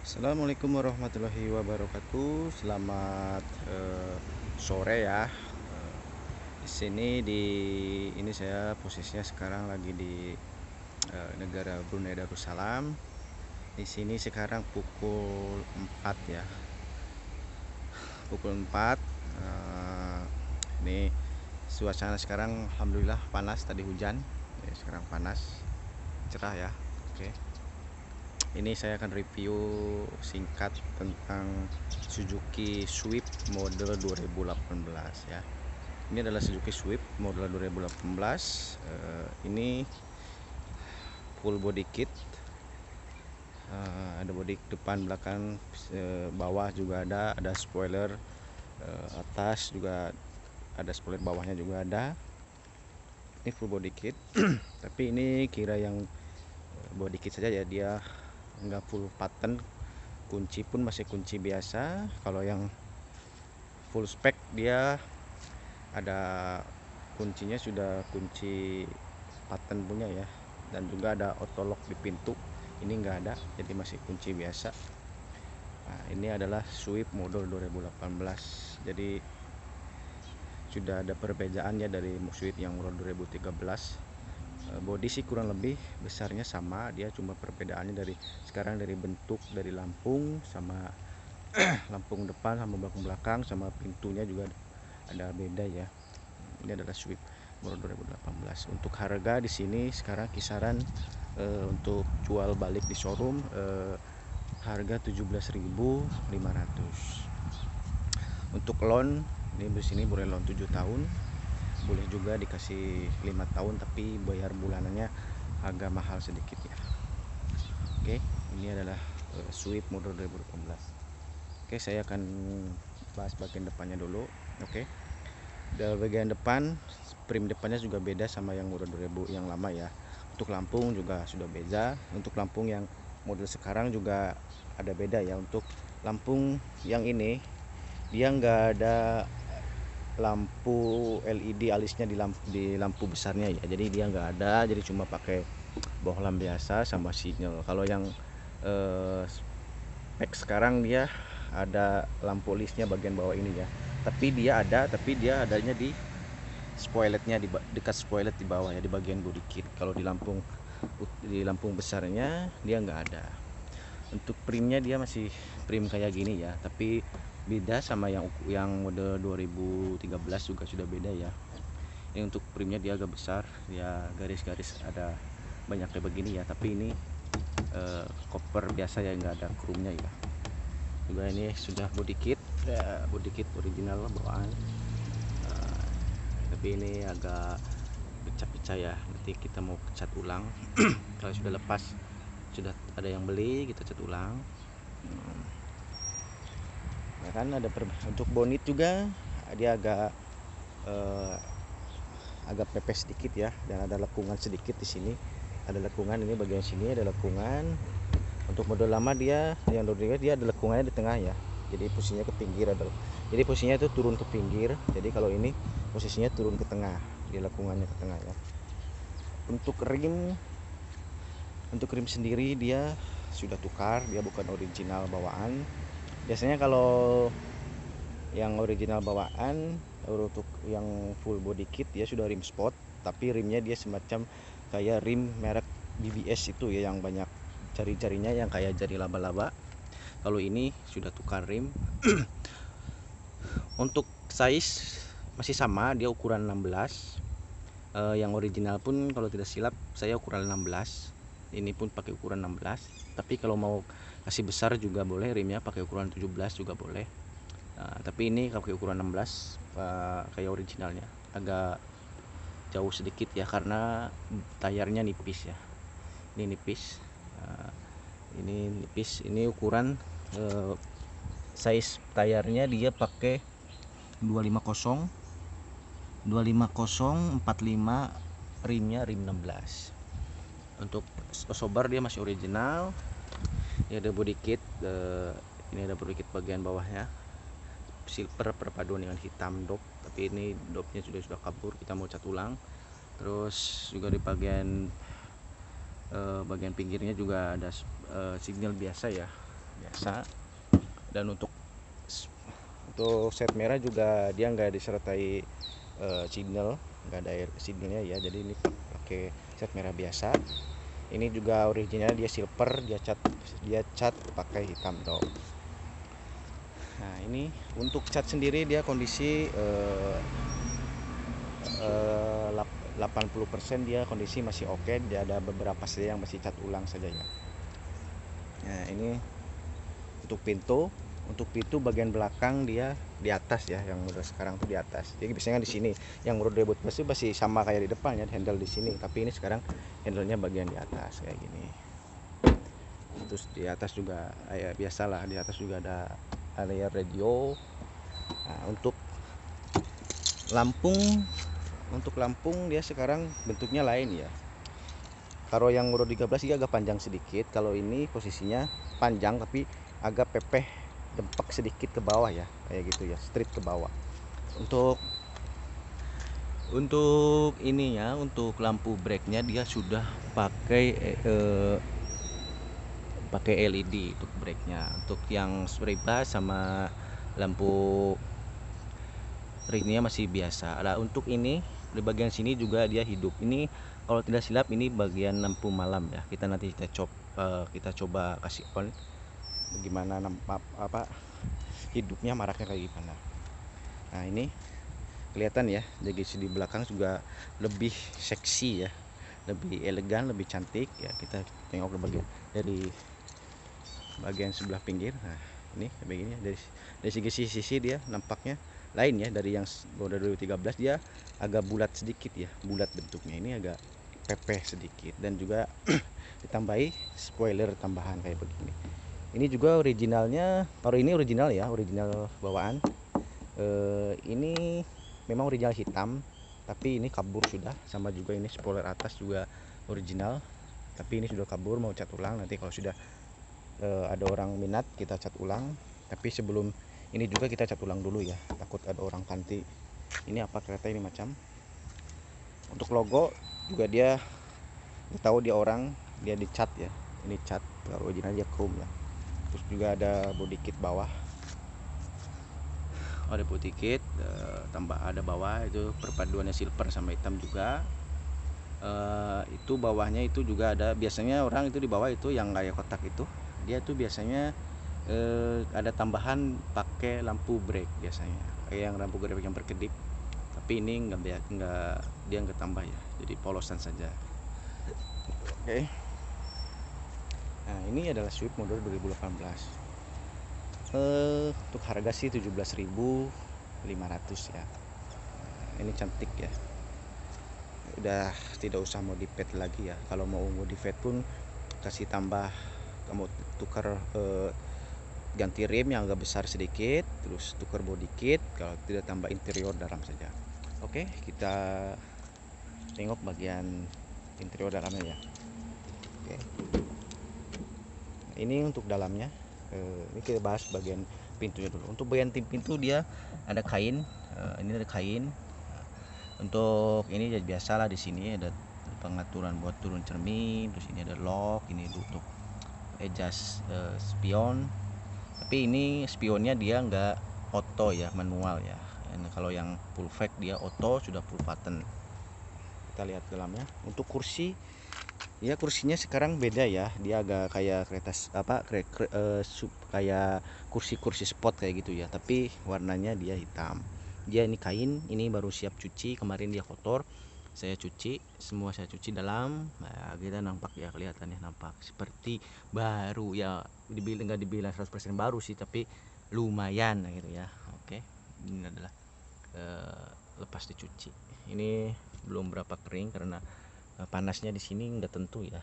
Assalamualaikum warahmatullahi wabarakatuh. Selamat sore ya. Di sini ini saya posisinya sekarang lagi di negara Brunei Darussalam. Di sini sekarang pukul 4 ya. Pukul 4. Ini suasana sekarang alhamdulillah panas, tadi hujan. Sekarang panas, cerah ya. Oke. Ini saya akan review singkat tentang Suzuki Swift model 2018 ya. Ini adalah Suzuki Swift model 2018. Ini full body kit. Ada body depan, belakang, bawah juga ada spoiler atas juga ada, spoiler bawahnya juga ada. Ini full body kit. Tapi ini kira yang body kit saja ya, dia nggak full pattern. Kunci pun masih kunci biasa. Kalau yang full spec dia ada kuncinya, sudah kunci pattern punya ya, dan juga ada auto lock di pintu. Ini nggak ada, jadi masih kunci biasa. Nah, ini adalah Swift model 2018. Jadi sudah ada perbedaannya dari Swift yang model 2013. Body sih kurang lebih besarnya sama, dia cuma perbedaannya dari sekarang dari bentuk, dari lampung sama lampung depan sama belakang belakang sama pintunya juga ada beda ya. Ini adalah Swift model 2018. Untuk harga di sini sekarang kisaran untuk jual balik di showroom harga 17.500. Untuk loan ini di sini boleh loan 7 tahun. Boleh juga dikasih 5 tahun, tapi bayar bulanannya agak mahal sedikit ya. Oke, ini adalah Swift model 2018. Oke, saya akan bahas bagian depannya dulu. Oke. Dari bagian depan, prim depannya juga beda sama yang model 2000 yang lama ya. Untuk lampung juga sudah beda. Untuk lampung yang model sekarang juga ada beda ya. Untuk lampung yang ini dia nggak ada lampu LED alisnya di lampu besarnya ya, jadi dia nggak ada, jadi cuma pakai bohlam biasa sama sinyal. Kalau yang spek sekarang dia ada lampu alisnya bagian bawah ini ya, tapi dia adanya di spoiletnya, di dekat spoilet di bawah ya, di bagian body kit. Kalau di lampung besarnya dia nggak ada. Untuk primnya dia masih prim kayak gini ya, tapi beda sama yang model 2013 juga sudah beda ya. Ini untuk primnya dia agak besar ya, garis-garis ada banyak kayak begini ya, tapi ini koper biasa ya, nggak ada chrome-nya ya. Juga ini sudah body kit ya, body kit original bawaan. Tapi ini agak pecah-pecah ya, nanti kita mau cat ulang. Kalau sudah lepas, sudah ada yang beli, kita cat ulang. Ya kan ada untuk bonit juga dia agak pepes sedikit ya, dan ada lekungan sedikit di sini. Ada lekungan, ini bagian sini ada lekungan. Untuk model lama dia yang dia ada lekungannya di tengah ya, jadi posisinya ke pinggir, jadi posisinya itu turun ke pinggir. Jadi kalau ini posisinya turun ke tengah, dia lekungannya ke tengah ya. Untuk rim sendiri dia sudah tukar, dia bukan original bawaan. Biasanya kalau yang original bawaan untuk yang full body kit dia sudah rim sport, tapi rimnya dia semacam kayak rim merek BBS itu ya, yang banyak jari-jarinya yang kayak jari laba-laba. Kalau ini sudah tukar rim. Untuk size masih sama, dia ukuran 16. Yang original pun kalau tidak silap saya ukuran 16. Ini pun pakai ukuran 16. Tapi kalau mau kasih besar juga boleh, rimnya pakai ukuran 17 juga boleh. Nah, tapi ini pakai ukuran 16 kayak originalnya. Agak jauh sedikit ya, karena tayarnya nipis ya. Ini nipis. Ini nipis. Ini ukuran size tayarnya dia pakai 250 45 rimnya rim 16. Untuk sobar dia masih original. Ini ada body kit, ini ada body kit bagian bawahnya silver perpaduan dengan hitam dop, tapi ini dopnya sudah kabur, kita mau cat ulang. Terus juga di bagian pinggirnya juga ada signal biasa ya, biasa. Dan untuk set merah juga dia nggak disertai signal, nggak ada signalnya ya, jadi ini pakai set merah biasa. Ini juga original, dia silver, dia cat pakai hitam dong. Nah ini untuk cat sendiri dia kondisi 80% dia kondisi masih oke. Dia ada beberapa saja yang masih cat ulang saja ya. Nah ini untuk pintu bagian belakang dia di atas ya, yang model sekarang tuh di atas. Jadi biasanya di sini yang model debut pasti masih sama kayak di depan ya, handle di sini, tapi ini sekarang handlenya bagian di atas kayak gini. Terus di atas juga ya biasalah, di atas juga ada area radio. Nah, untuk lampung dia sekarang bentuknya lain ya. Kalau yang model 13 dia agak panjang sedikit, kalau ini posisinya panjang tapi agak pepeh dempak sedikit ke bawah ya, kayak gitu ya, straight ke bawah. Untuk ininya, untuk lampu brake-nya dia sudah pakai LED untuk brake-nya. Untuk yang bebas sama lampu ringnya masih biasa. Nah, untuk ini di bagian sini juga dia hidup. Ini kalau tidak silap ini bagian lampu malam ya. Kita coba kasih on gimana hidupnya, maraknya kayak gimana. Nah ini kelihatan ya, jadi di belakang juga lebih seksi ya, lebih elegan, lebih cantik ya. Kita tengok dari bagian sebelah pinggir. Nah ini begini dari sisi dia nampaknya lain ya, dari yang model 2013 dia agak bulat sedikit ya, bulat bentuknya, ini agak pepeh sedikit. Dan juga ditambahi spoiler tambahan kayak begini. Ini juga originalnya, ini original ya, original bawaan. Ini memang original hitam, tapi ini kabur sudah. Sama juga ini spoiler atas juga original, tapi ini sudah kabur, mau cat ulang. Nanti kalau sudah ada orang minat kita cat ulang. Tapi sebelum ini juga kita cat ulang dulu ya, takut ada orang ganti ini apa kereta ini macam. Untuk logo juga dia tahu dia orang, dia dicat ya, ini cat. Kalau original dia chrome ya. Terus juga ada body kit bawah, ada body kit tambah ada bawah itu perpaduannya silver sama hitam juga. Itu bawahnya itu juga ada, biasanya orang itu di bawah itu yang kayak kotak itu dia tuh biasanya ada tambahan pakai lampu brake biasanya, kayak yang lampu brake yang berkedip. Tapi ini dia nggak tambah ya, jadi polosan saja. Oke. Nah ini adalah Swift model 2018. Untuk harga sih 17.500 ya. Ini cantik ya, udah tidak usah modifit lagi ya. Kalau mau modifit pun kasih tambah, kamu tukar ganti rim yang agak besar sedikit, terus tukar body kit, kalau tidak tambah interior dalam saja. Oke, kita tengok bagian interior dalamnya ya. Oke, ini untuk dalamnya. Ini kita bahas bagian pintunya dulu. Untuk bagian pintu dia ada kain. Ini ada kain. Untuk ini ya biasalah, di sini ada pengaturan buat turun cermin. Terus ini ada lock, ini untuk adjust spion. Tapi ini spionnya dia nggak auto ya, manual ya. Nah, kalau yang full fake dia auto, sudah full button. Kita lihat dalamnya. Untuk kursi ya, kursinya sekarang beda ya, dia agak kayak kereta kayak kursi-kursi sport kayak gitu ya, tapi warnanya dia hitam. Dia ini kain, ini baru siap cuci, kemarin dia kotor, saya cuci semua, saya cuci dalam. Nah, kita nampak ya, kelihatannya nampak seperti baru ya, nggak dibilang 100% baru sih, tapi lumayan gitu ya. Oke, ini adalah lepas dicuci. Ini belum berapa kering karena panasnya di sini nggak tentu ya.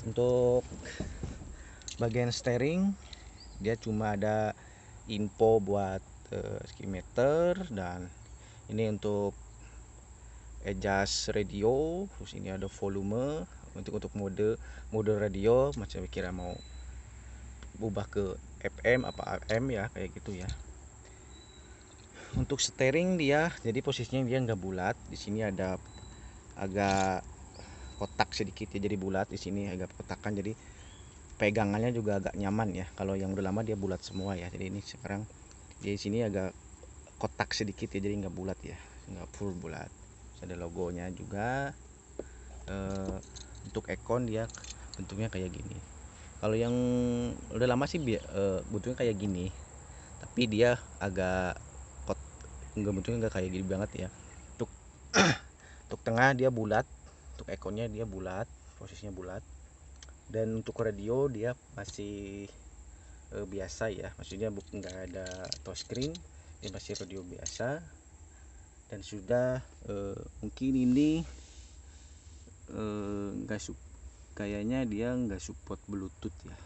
Untuk bagian steering dia cuma ada info buat skimeter, dan ini untuk adjust radio. Terus ini ada volume untuk mode radio, macam kira mau ubah ke FM apa AM ya, kayak gitu ya. Untuk steering dia jadi posisinya dia nggak bulat, di sini ada agak kotak sedikit ya, jadi bulat. Di sini agak kotakan, jadi pegangannya juga agak nyaman ya. Kalau yang udah lama dia bulat semua ya, jadi ini sekarang di sini agak kotak sedikit ya, jadi nggak bulat ya, nggak full bulat. Terus ada logonya juga. Untuk ekon dia bentuknya kayak gini. Kalau yang udah lama sih bentuknya kayak gini, tapi dia agak bentuknya nggak kayak gini banget ya. Untuk untuk tengah dia bulat, untuk ekonnya dia bulat, posisinya bulat. Dan untuk radio dia masih biasa ya, maksudnya nggak ada touchscreen, dia masih radio biasa. Dan sudah mungkin ini nggak kayaknya dia nggak support Bluetooth ya,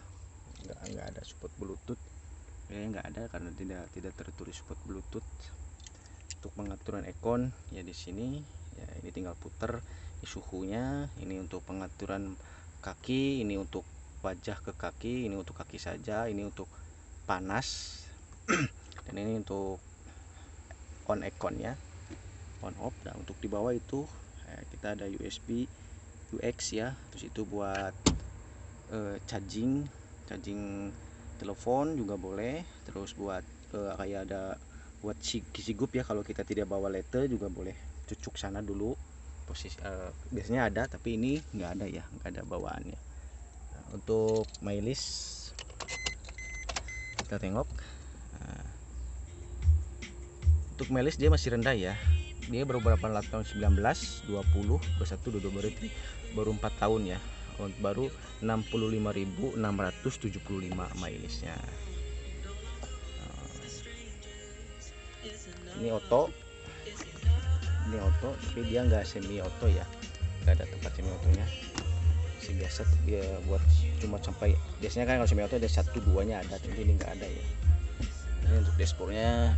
nggak ada support Bluetooth, kayaknya nggak ada karena tidak tertulis support Bluetooth. Untuk pengaturan ekon ya di sini ya, ini tinggal putar suhunya. Ini untuk pengaturan kaki, ini untuk wajah ke kaki, ini untuk kaki saja, ini untuk panas dan ini untuk on ekonnya, on off. Dan untuk di bawah itu kita ada USB UX ya, terus itu buat charging telepon juga boleh, terus buat kayak ada buat sigub ya, kalau kita tidak bawa letter juga boleh cucuk sana dulu. Posisi biasanya ada, tapi ini nggak ada ya, nggak ada bawaannya. Nah, untuk mileage kita tengok. Untuk mileage dia masih rendah ya, dia baru berapa tahun, 19, 20, 21, 22, baru 4 tahun ya, baru 65.675 mileage-nya. Ini auto, tapi dia nggak semi auto ya, nggak ada tempat semi autonya, masih biasa dia buat cuma sampai, biasanya kan kalau semi auto ada 1-2-nya ada, tapi ini nggak ada ya. Ini untuk dashboardnya,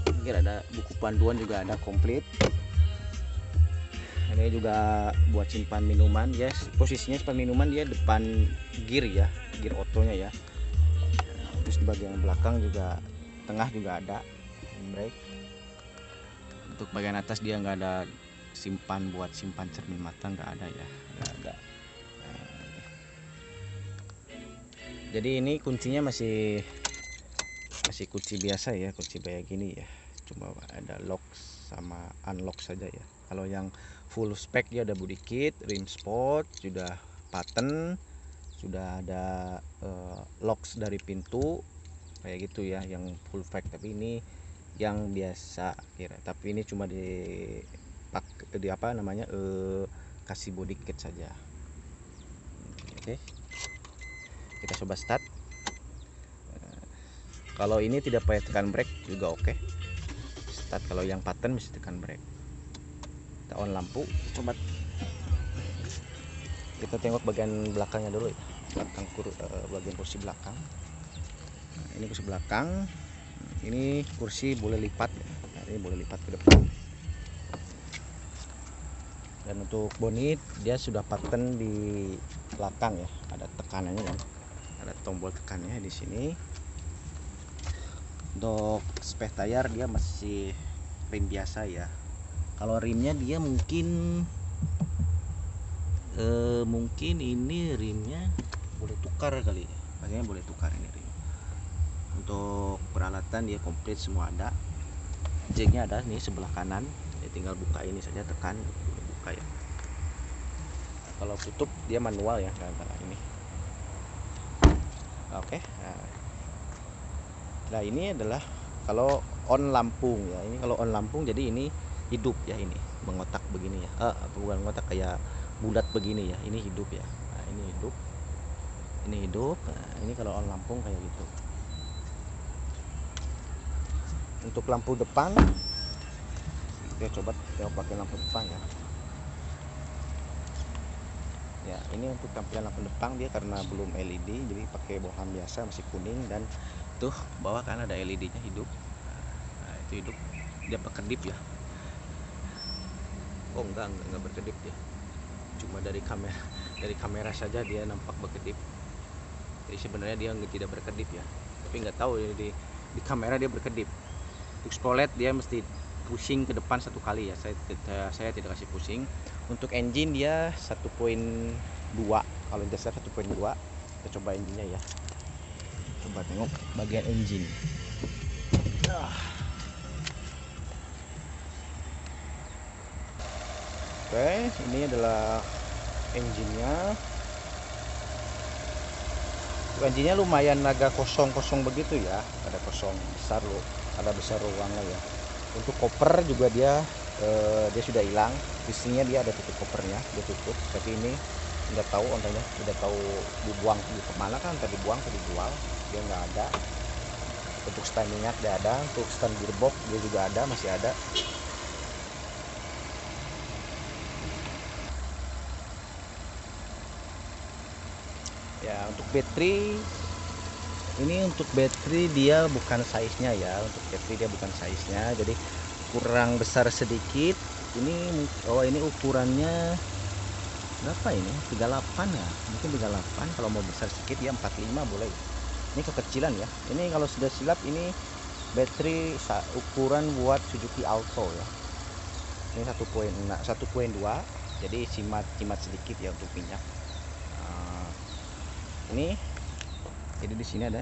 mungkin ada buku panduan juga ada komplit. Ini juga buat simpan minuman ya, posisinya simpan minuman dia depan gear ya, gear otonya ya. Terus di bagian belakang juga, tengah juga ada brake. Untuk bagian atas dia nggak ada buat simpan cermin mata, nggak ada ya, nggak ada. Jadi ini kuncinya masih kunci biasa ya, kunci kayak gini ya, cuma ada lock sama unlock saja ya. Kalau yang full spec dia ada body kit, rim sport, sudah pattern, sudah ada locks dari pintu kayak gitu ya, yang full spec. Tapi ini yang biasa kira, tapi ini cuma di apa namanya, kasih body kit saja. Oke, kita coba start. Kalau ini tidak payah tekan brake juga oke. Start. Kalau yang pattern mesti tekan brake. Kita on lampu, coba kita tengok bagian belakangnya dulu ya, bagian kursi belakang. Nah, ini kursi belakang, ini kursi boleh lipat ya. Nah, ini boleh lipat ke depan. Dan untuk bonnet dia sudah pattern di belakang ya, ada tekanannya kan, ada tombol tekannya di sini. Untuk spare tire dia masih rim biasa ya. Kalau rimnya dia mungkin ini rimnya boleh tukar kali ya, pastinya boleh tukar ini rim. Untuk peralatan dia komplit semua ada. Jacknya ada nih sebelah kanan, ya tinggal buka ini saja, tekan buka ya. Nah, kalau tutup dia manual ya, nggak ini. Oke. Nah ini adalah kalau on Lampung ya, ini kalau on Lampung jadi ini hidup ya, ini mengotak begini ya, bukan mengotak, kayak bulat begini ya, ini hidup ya. Nah, ini hidup. Nah, ini kalau on Lampung kayak gitu. Untuk lampu depan kita coba pakai lampu depan ya. Ya ini untuk tampilan lampu depan dia karena belum LED, jadi pakai bohlam biasa, masih kuning. Dan tuh bawah kan ada LED-nya hidup. Nah, itu hidup, dia berkedip ya. Oh enggak berkedip ya, cuma dari kamera saja dia nampak berkedip. Jadi sebenarnya dia tidak berkedip ya, tapi nggak tahu ya, di kamera dia berkedip. Untuk spolet dia mesti pusing ke depan 1 kali ya, saya tidak kasih pusing. Untuk engine dia 1.2, kalau dasar 1.2. Kita coba engine-nya ya. Coba tengok bagian engine. Oke, ini adalah engine-nya. Engine-nya lumayan agak kosong-kosong begitu ya, ada kosong besar loh, ada besar ruangnya ya. Untuk koper juga dia sudah hilang, visinya dia ada tutup kopernya, dia tutup. Tapi ini nggak tahu ontengnya, udah tahu dibuang di kemana kan, tadi buang, tadi dijual, dia nggak ada. Untuk stand minyak dia ada, untuk stand gearbox dia juga ada, masih ada. Ya, untuk baterai ini, untuk baterai dia bukan size-nya ya, untuk baterai dia bukan size-nya, jadi kurang besar sedikit. Ini ini ukurannya berapa ini? 38 ya, mungkin 38. Kalau mau besar sedikit ya 45 boleh. Ini kekecilan ya. Ini kalau sudah silap ini baterai ukuran buat Suzuki Alto ya. Ini 1.2, jadi cimat sedikit ya untuk minyak. Ini jadi di sini ada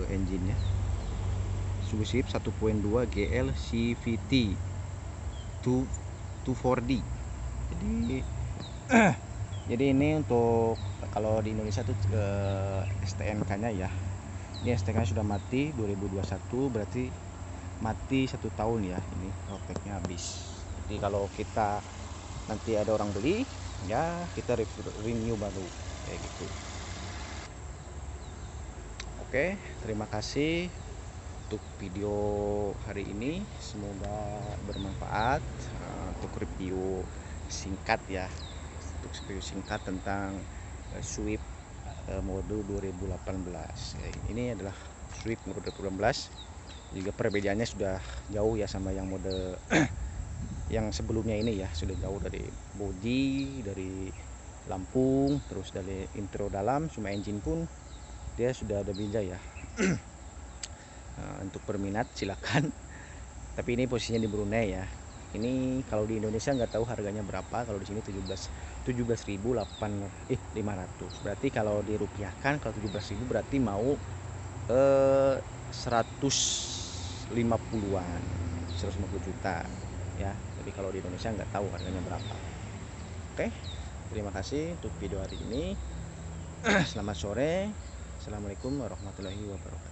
engine-nya. Suzuki 1.2 GL CVT 240D. Jadi ini untuk kalau di Indonesia tuh STNK-nya ya. Ini STNK sudah mati 2021, berarti mati 1 tahun ya. Ini roteknya habis. Jadi kalau kita nanti ada orang beli ya, kita renew baru kayak gitu. Oke, terima kasih untuk video hari ini, semoga bermanfaat. Untuk review singkat ya, untuk review singkat tentang Swift mode 2018. Ini adalah Swift mode 2018, juga perbedaannya sudah jauh ya sama yang mode yang sebelumnya ini ya, sudah jauh dari bodi, dari Lampung, terus dari intro dalam, cuma engine pun dia sudah ada beda ya. Untuk berminat silakan. Tapi ini posisinya di Brunei ya. Ini kalau di Indonesia nggak tahu harganya berapa. Kalau di sini 17.500. Berarti kalau dirupiahkan, kalau 17.000 berarti mau 150-an, 150 juta ya. Tapi kalau di Indonesia nggak tahu harganya berapa. Oke, terima kasih untuk video hari ini. Selamat sore. Assalamualaikum warahmatullahi wabarakatuh.